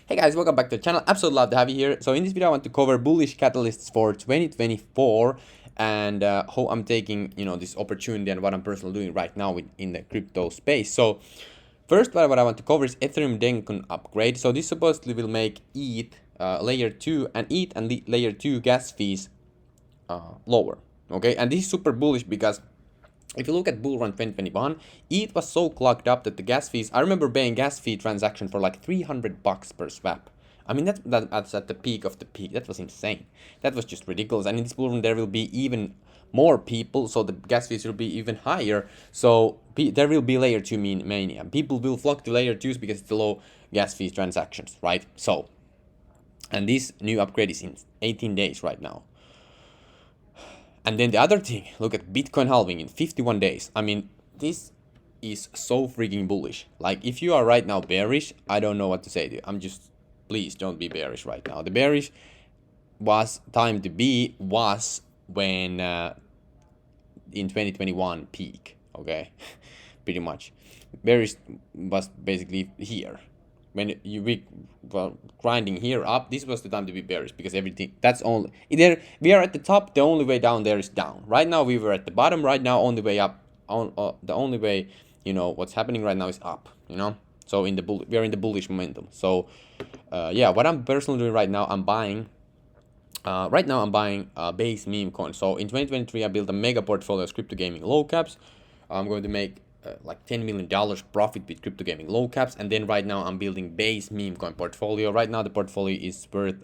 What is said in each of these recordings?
Hey guys, welcome back to the channel. Absolutely love to have you here. So in this video I want to cover bullish catalysts for 2024 and how I'm taking this opportunity and what I'm personally doing right now in the crypto space. So first what I want to cover is Ethereum Dencon upgrade. So this supposedly will make ETH layer 2 and ETH and layer 2 gas fees lower. Okay, and this is super bullish because if you look at bull run 2021, ETH was so clogged up that the gas fees, I remember paying gas fee transaction for like $300 per swap. I mean, that's at the peak of the peak. That was insane. That was just ridiculous. And in this bull run, there will be even more people, so the gas fees will be even higher. So there will be layer 2 mania. People will flock to layer 2s because it's low gas fees transactions, right? So, and this new upgrade is in 18 days right now. And then the other thing, look at Bitcoin halving in 51 days. I mean, this is so freaking bullish. Like, if you are right now bearish, I don't know what to say to you. I'm just, please don't be bearish right now. The bearish time to be was when in 2021 peak, okay? Pretty much. Bearish was basically here. When you grinding here up, this was the time to be bearish because everything that's only there. We are at the top. The only way down there is down. Right now we were at the bottom. Right now only way up. The only way what's happening right now is up. So we are in the bullish momentum. So yeah, what I'm personally doing right now, I'm buying. Right now I'm buying base meme coin. So in 2023 I built a mega portfolio of crypto gaming low caps. I'm going to make like $10 million profit with crypto gaming low caps, and then right now I'm building base meme coin portfolio. Right now the portfolio is worth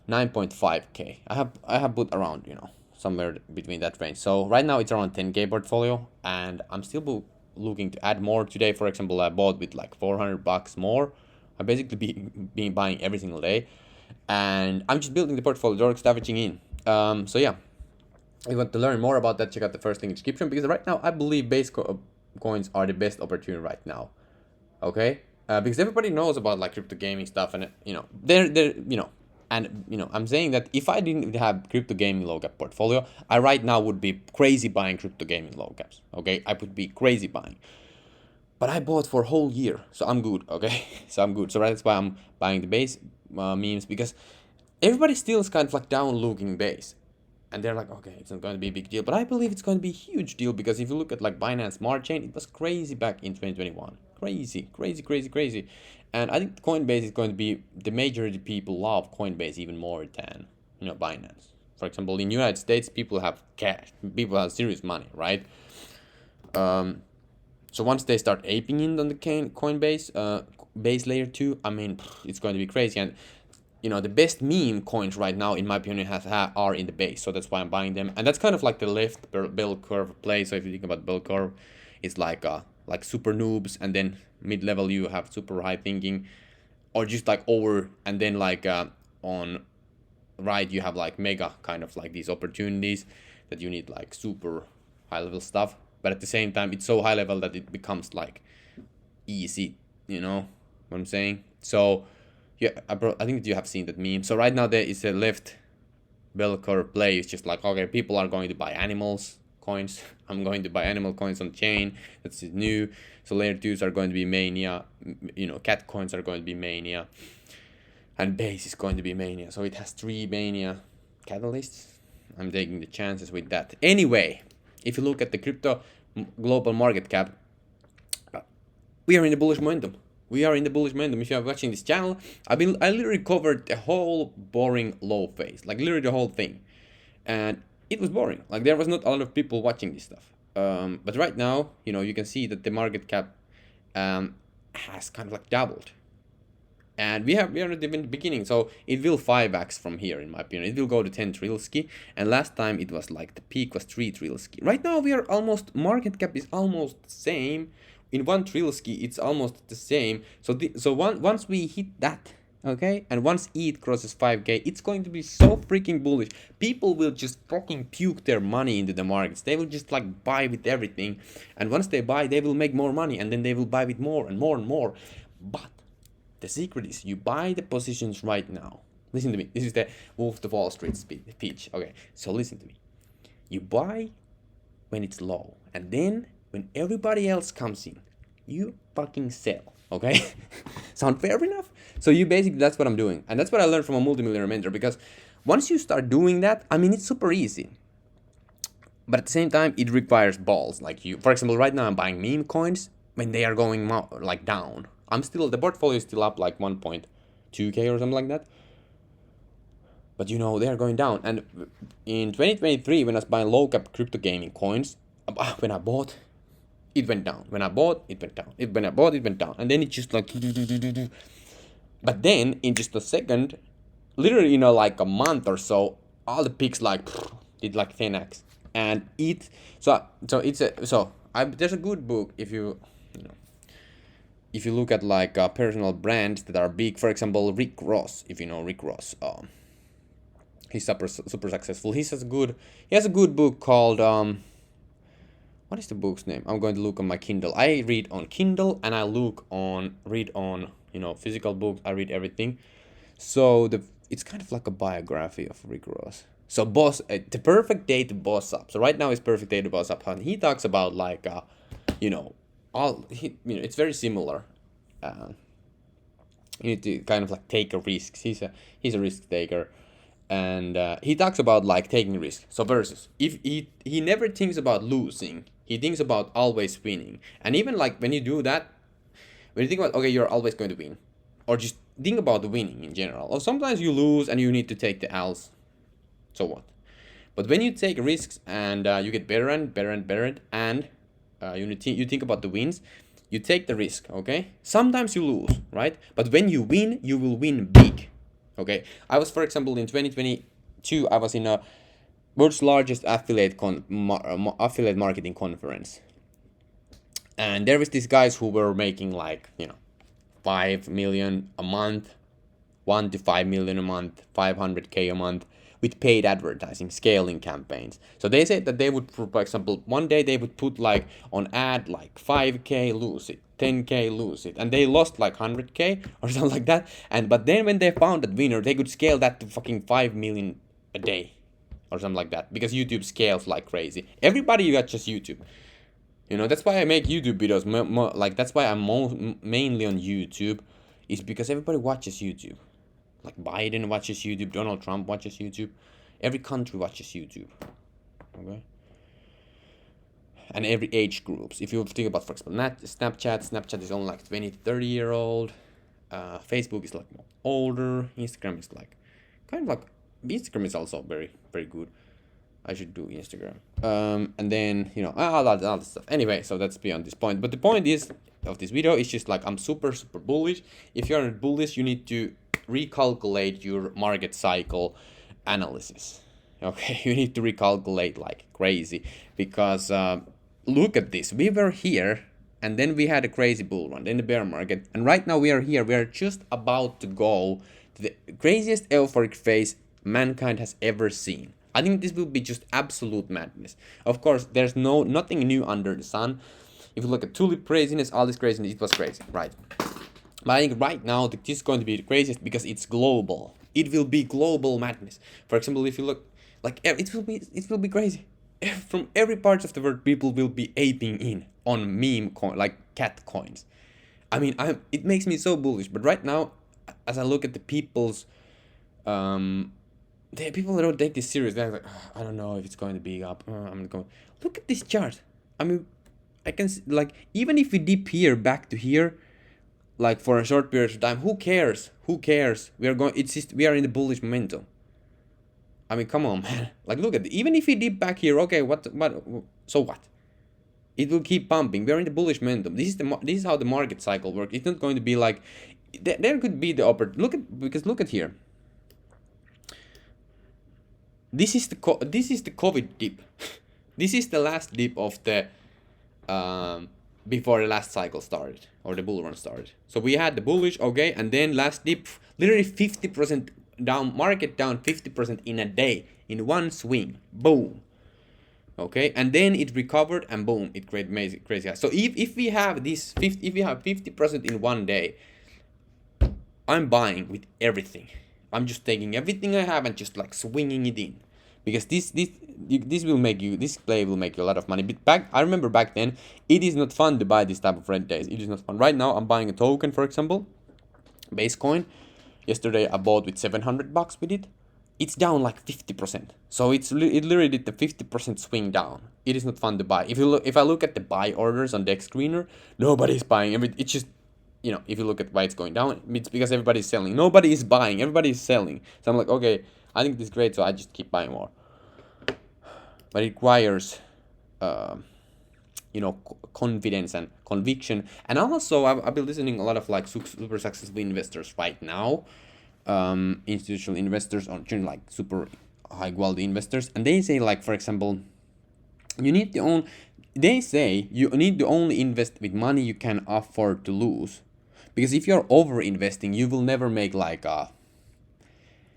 9.5k. I have put around somewhere between that range. So right now it's around 10k portfolio, and I'm still looking to add more. Today, for example, I bought with like $400 more. I basically been buying every single day, and I'm just building the portfolio, dark averaging in. So yeah, if you want to learn more about that, check out the first link in the description, because right now I believe base coins are the best opportunity right now. Okay, because everybody knows about like crypto gaming stuff, and they're I'm saying that if I didn't have crypto gaming low cap portfolio, I right now would be crazy buying crypto gaming low caps. Okay, I would be crazy buying. But I bought for a whole year, so I'm good. Okay, so I'm good. So that's why I'm buying the base memes, because everybody still is kind of like down looking base. And they're like, okay, it's not going to be a big deal. But I believe it's going to be a huge deal, because if you look at like Binance Smart Chain, it was crazy back in 2021. Crazy, crazy, crazy, crazy. And I think Coinbase is going to be, the majority of people love Coinbase even more than, Binance. For example, in the United States, people have cash. People have serious money, right? So once they start aping in on the Coinbase, base layer 2, I mean, it's going to be crazy. And the best meme coins right now, in my opinion, are in the base. So that's why I'm buying them. And that's kind of like the left bell curve play. So if you think about bell curve, it's like super noobs, and then mid-level you have super high thinking, or just like over, and then like on right you have like mega, kind of like these opportunities that you need like super high level stuff. But at the same time, it's so high level that it becomes like easy, what I'm saying? So yeah, I think that you have seen that meme. So right now there is a left bell curve play. It's just like, okay, people are going to buy animals coins. I'm going to buy animal coins on chain. That's new. So layer 2s are going to be mania. Cat coins are going to be mania. And base is going to be mania. So it has 3 mania catalysts. I'm taking the chances with that. Anyway, if you look at the crypto global market cap, we are in the bullish momentum. We are in the bullish momentum. If you are watching this channel, I literally covered the whole boring low phase, like literally the whole thing, and it was boring. Like there was not a lot of people watching this stuff. But right now, you can see that the market cap has kind of like doubled, and we are at the beginning. So it will 5x from here, in my opinion. It will go to 10 trilski, and last time it was like the peak was 3 trilski. Right now we are almost, market cap is almost the same. In 1 trilski, it's almost the same. So once we hit that, okay, and once ETH crosses 5k, it's going to be so freaking bullish. People will just fucking puke their money into the markets. They will just like buy with everything, and once they buy, they will make more money, and then they will buy with more and more and more. But the secret is you buy the positions right now. Listen to me. This is the Wolf of Wall Street speech. Okay, so listen to me. You buy when it's low, and then when everybody else comes in, you fucking sell. Okay. Sound fair enough? So you basically, that's what I'm doing, and that's what I learned from a multimillionaire mentor, because once you start doing that, I mean, it's super easy, but at the same time it requires balls. Like, you, for example, right now I'm buying meme coins when they are going like down. I'm still, the portfolio is still up like 1.2k or something like that, but you know, they are going down. And in 2023, when I was buying low cap crypto gaming coins, when I bought, it went down. When I bought, it went down. When I bought, it went down. And then it just like, but then in just a second, literally, you know, like a month or so, all the peaks like did like 10x. And it, so it's a, so I, there's a good book if you, you know, if you look at like personal brands that are big. For example, Rick Ross, if you know Rick Ross, he's super successful. He has a good book called what is the book's name? I'm going to look on my Kindle. I read on Kindle and I read on, you know, physical books. I read everything. So it's kind of like a biography of Rick Ross. So the perfect day to boss up. So right now is perfect day to boss up. And he talks about like you know, it's very similar. You need to kind of like take a risk. He's a risk taker, and he talks about like taking risks. So versus, if he never thinks about losing, he thinks about always winning. And even like when you do that, when you think about, okay, you're always going to win, or just think about winning in general. Or sometimes you lose and you need to take the L's. So what? But when you take risks and you get better and better and better, and you think about the wins, you take the risk, okay? Sometimes you lose, right? But when you win, you will win big, okay? I was, for example, in 2022, I was in a world's largest affiliate marketing conference. And there was these guys who were making like, you know, 5 million a month, 1 to 5 million a month, 500k a month, with paid advertising, scaling campaigns. So they said that they would, for example, one day they would put like on ad like 5k, lose it, 10k, lose it, and they lost like 100k or something like that. And but then when they found that winner, they could scale that to fucking 5 million a day or something like that, because YouTube scales like crazy. Everybody got just YouTube. You know, that's why I make YouTube videos. Like, that's why I'm mainly on YouTube, is because everybody watches YouTube. Like, Biden watches YouTube, Donald Trump watches YouTube, every country watches YouTube. Okay? And every age groups. If you think about, for example, Snapchat is only like 20 to 30-year-old. Facebook is like more older. Instagram is like, kind of like, Instagram is also very, very good. I should do Instagram. And then, you know, all that stuff. Anyway, so that's beyond this point. But the point is of this video is just like, I'm super bullish. If you're bullish, you need to recalculate your market cycle analysis. Okay, you need to recalculate like crazy, because look at this. We were here, and then we had a crazy bull run, then the bear market, and right now we are here. We are just about to go to the craziest euphoric phase mankind has ever seen. I think this will be just absolute madness. Of course, there's nothing new under the sun. If you look at tulip craziness, all this craziness, it was crazy, right? But I think right now this is going to be the craziest because it's global. It will be global madness. For example, if you look, like, it will be crazy. From every part of the world, people will be aping in on meme coin, like cat coins. I mean, it makes me so bullish. But right now, as I look at the people's people don't take this serious. They're like, I don't know if it's going to be up. I'm going. Look at this chart. I mean, I can see, like, even if we dip here back to here, like for a short period of time, who cares? Who cares? We are going. It's just we are in the bullish momentum. I mean, come on, man. Like, look at it. Even if we dip back here, okay, what? So what? It will keep pumping. We are in the bullish momentum. This is how the market cycle works. It's not going to be like there could be the look at here. This is the COVID dip. This is the last dip of the before the last cycle started, or the bull run started. So we had the bullish, okay, and then last dip, literally 50% down, market down 50% in a day, in one swing, boom. Okay, and then it recovered and boom, it created crazy. So if we have this 50% in one day, I'm buying with everything. I'm just taking everything I have and just like swinging it in. because this will make you, this play will make you a lot of money. But I remember back then, it is not fun to buy this type of red days. It is not fun. Right now, I'm buying a token, for example, base coin. Yesterday, I bought with $700 with it. It's down like 50%. So it literally did the 50% swing down. It is not fun to buy. If I look at the buy orders on Dex Screener, nobody's buying. It's just, if you look at why it's going down, it's because everybody's selling. Nobody is buying. Everybody is selling. So I'm like, okay, I think this is great, so I just keep buying more. But it requires, confidence and conviction. And also, I've been listening a lot of like super successful investors right now, institutional investors or like super high quality investors, and they say, like, for example, they say you need to only invest with money you can afford to lose, because if you're over investing, you will never make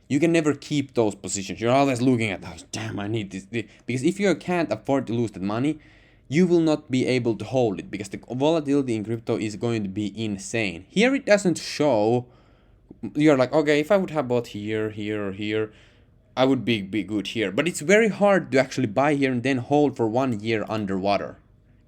you can never keep those positions. You're always looking at, oh, damn, I need this. Because if you can't afford to lose that money, you will not be able to hold it, because the volatility in crypto is going to be insane. Here it doesn't show. You're like, okay, if I would have bought here, here, or here, I would be good here. But it's very hard to actually buy here and then hold for 1 year underwater.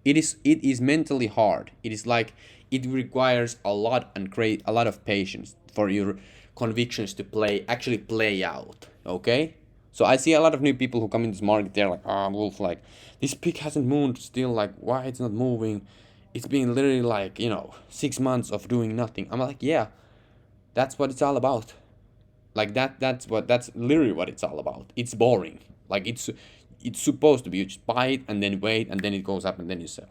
It is mentally hard. It is like, it requires a lot and create a lot of patience for your convictions to actually play out. Okay? So I see a lot of new people who come in this market, they're like, Wolf, like, this peak hasn't moved still, like, why it's not moving? It's been literally like, 6 months of doing nothing. I'm like, yeah, that's what it's all about. Like that's literally what it's all about. It's boring. Like it's supposed to be, you just buy it and then wait and then it goes up and then you sell.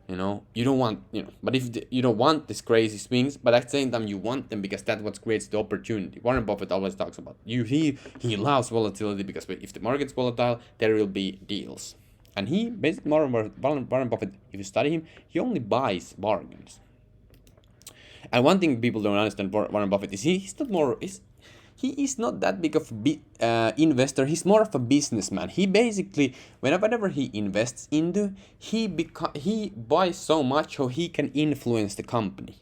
You don't want, but if you don't want these crazy swings, but at the same time you want them, because that's what creates the opportunity. Warren Buffett always talks about, he loves volatility, because if the market's volatile, there will be deals. And he basically, Warren Buffett, if you study him, he only buys bargains. And one thing people don't understand Warren Buffett is he is not that big of a investor. He's more of a businessman. He basically, whenever he invests into, he buys so much so he can influence the company,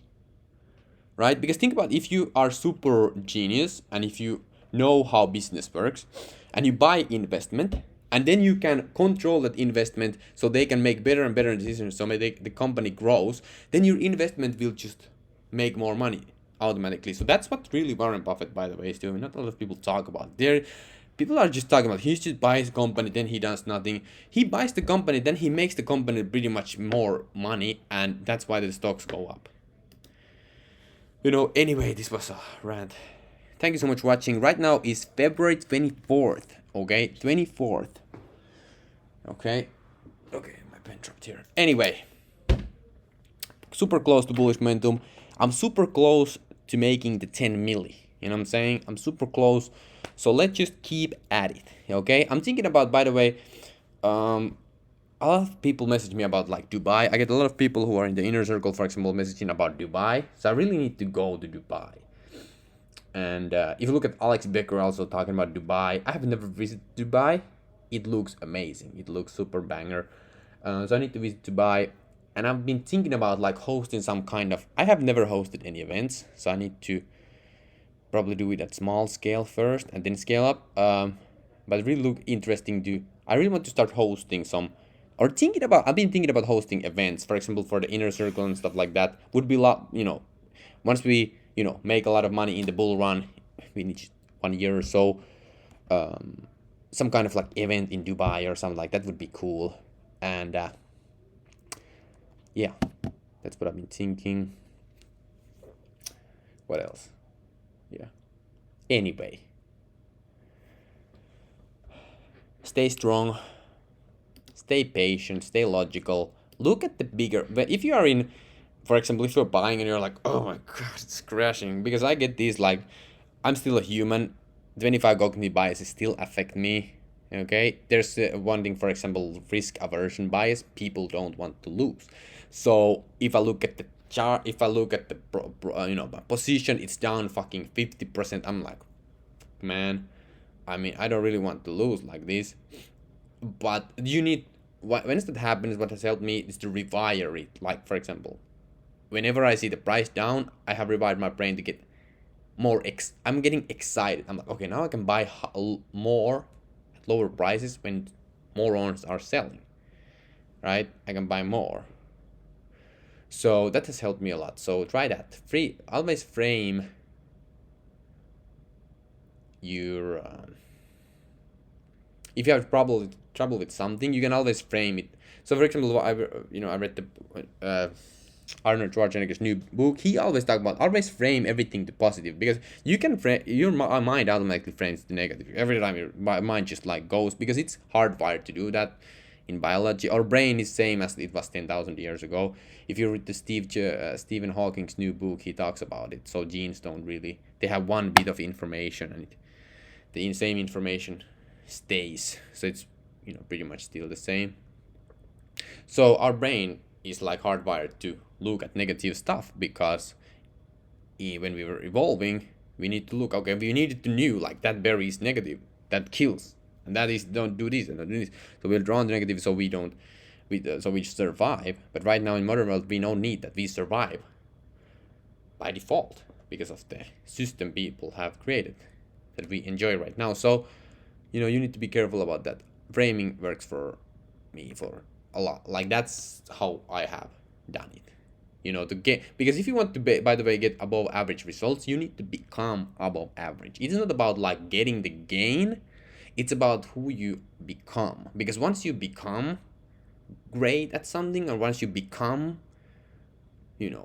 right? Because think about, if you are super genius and if you know how business works and you buy investment, and then you can control that investment so they can make better and better decisions, so the company grows, then your investment will just make more money automatically. So that's what really Warren Buffett, by the way, is doing. Not a lot of people talk about it. People are just talking about, he just buys a company, then he does nothing. He buys the company, then he makes the company pretty much more money, and that's why the stocks go up. Anyway, this was a rant. Thank you so much for watching. Right now is February 24th, okay? 24th. Okay, my pen dropped here. Anyway, super close to bullish momentum. I'm super close to making the 10 milli. You know what I'm saying? I'm super close. So let's just keep at it. Okay? I'm thinking about, by the way, a lot of people message me about like Dubai. I get a lot of people who are in the inner circle, for example, messaging about Dubai. So I really need to go to Dubai. And if you look at Alex Becker also talking about Dubai, I have never visited Dubai. It looks amazing. It looks super banger. So I need to visit Dubai. And I've been thinking about like hosting some kind of, I have never hosted any events, so I need to probably do it at small scale first and then scale up. But it really look interesting I really want to start hosting I've been thinking about hosting events, for example, for the inner circle and stuff like that. Would be a lot, once we, make a lot of money in the bull run, we need 1 year or so, some kind of like event in Dubai or something like that would be cool. And, yeah, that's what I've been thinking. What else? Yeah. Anyway. Stay strong. Stay patient. Stay logical. Look at the bigger... If you are in... For example, if you're buying and you're like, oh my god, it's crashing. Because I get these like... I'm still a human. 25 cognitive biases still affect me. Okay? There's one thing, for example, risk aversion bias. People don't want to lose. So if I look at the chart, if I look at the my position, it's down fucking 50%. I'm like, man, I mean, I don't really want to lose like this. But you need, when that happens, what has helped me is to rewire it. Like, for example, whenever I see the price down, I have rewired my brain to get more I'm getting excited. I'm like, okay, now I can buy more lower prices when morons are selling, right? I can buy more. So that has helped me a lot. So try that. Always frame your if you have trouble with something, you can always frame it. So for example, I read the Arnold Schwarzenegger's new book. He always always frame everything to positive, because you can frame your mind automatically frames the negative every time your mind just like goes, because it's hardwired to do that. In biology, our brain is same as it was 10,000 years ago. If you read the Stephen Hawking's new book, he talks about it. So genes don't really, they have one bit of information, and the same information stays. So it's pretty much still the same. So our brain is like hardwired to look at negative stuff, because when we were evolving, we need to look, okay, we needed to know like that berry is negative, that kills, and that is don't do this and don't do this. So we're drawn to negative, so we don't, so we survive. But right now in modern world, we don't need that. We survive by default because of the system people have created that we enjoy right now. So you need to be careful about that. Framing works for me for a lot. Like that's how I have done it. To get, because if you want to by the way get above average results, you need to become above average. It's not about like getting the gain, it's about who you become. Because once you become great at something, or once you become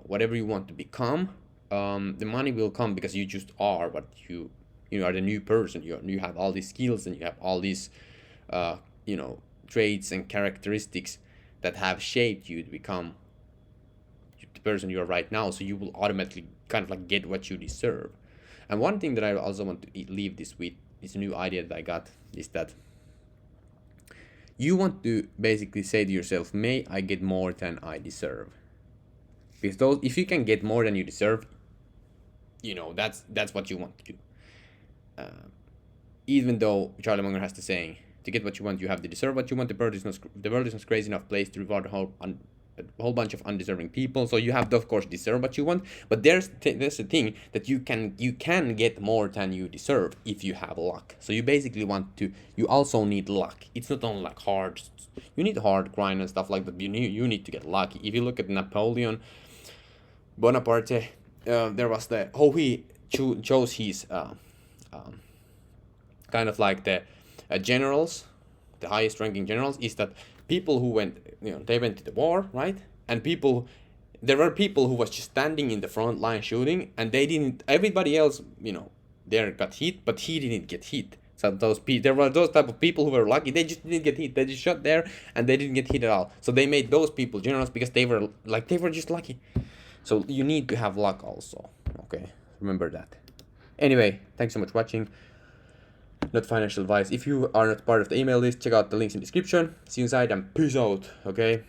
whatever you want to become, the money will come, because you just are what you are, the new person. You have all these skills, and you have all these traits and characteristics that have shaped you to become the person you are right now. So you will automatically kind of like get what you deserve. And one thing that I also want to leave this with, this new idea that I got, is that you want to basically say to yourself, may I get more than I deserve. Because if you can get more than you deserve, that's what you want to do. Even though Charlie Munger has the saying, to get what you want, you have to deserve what you want. The world is not crazy enough place to reward a whole bunch of undeserving people. So you have to, of course, deserve what you want. But there's a thing that you can get more than you deserve if you have luck. So you basically you also need luck. It's not only like hard. You need hard grind and stuff like that. You need to get lucky. If you look at Napoleon Bonaparte, there was how he chose his kind of like the generals, the highest ranking generals, is that people who went, they went to the war, right? And there were people who was just standing in the front line shooting, and everybody else, there got hit, but he didn't get hit. So there were those type of people who were lucky. They just didn't get hit. They just shot there, and they didn't get hit at all. So they made those people generals, because they were just lucky. So you need to have luck also. Okay, remember that. Anyway, thanks so much for watching. Not financial advice. If you are not part of the email list, check out the links in the description. See you inside, and peace out. Okay.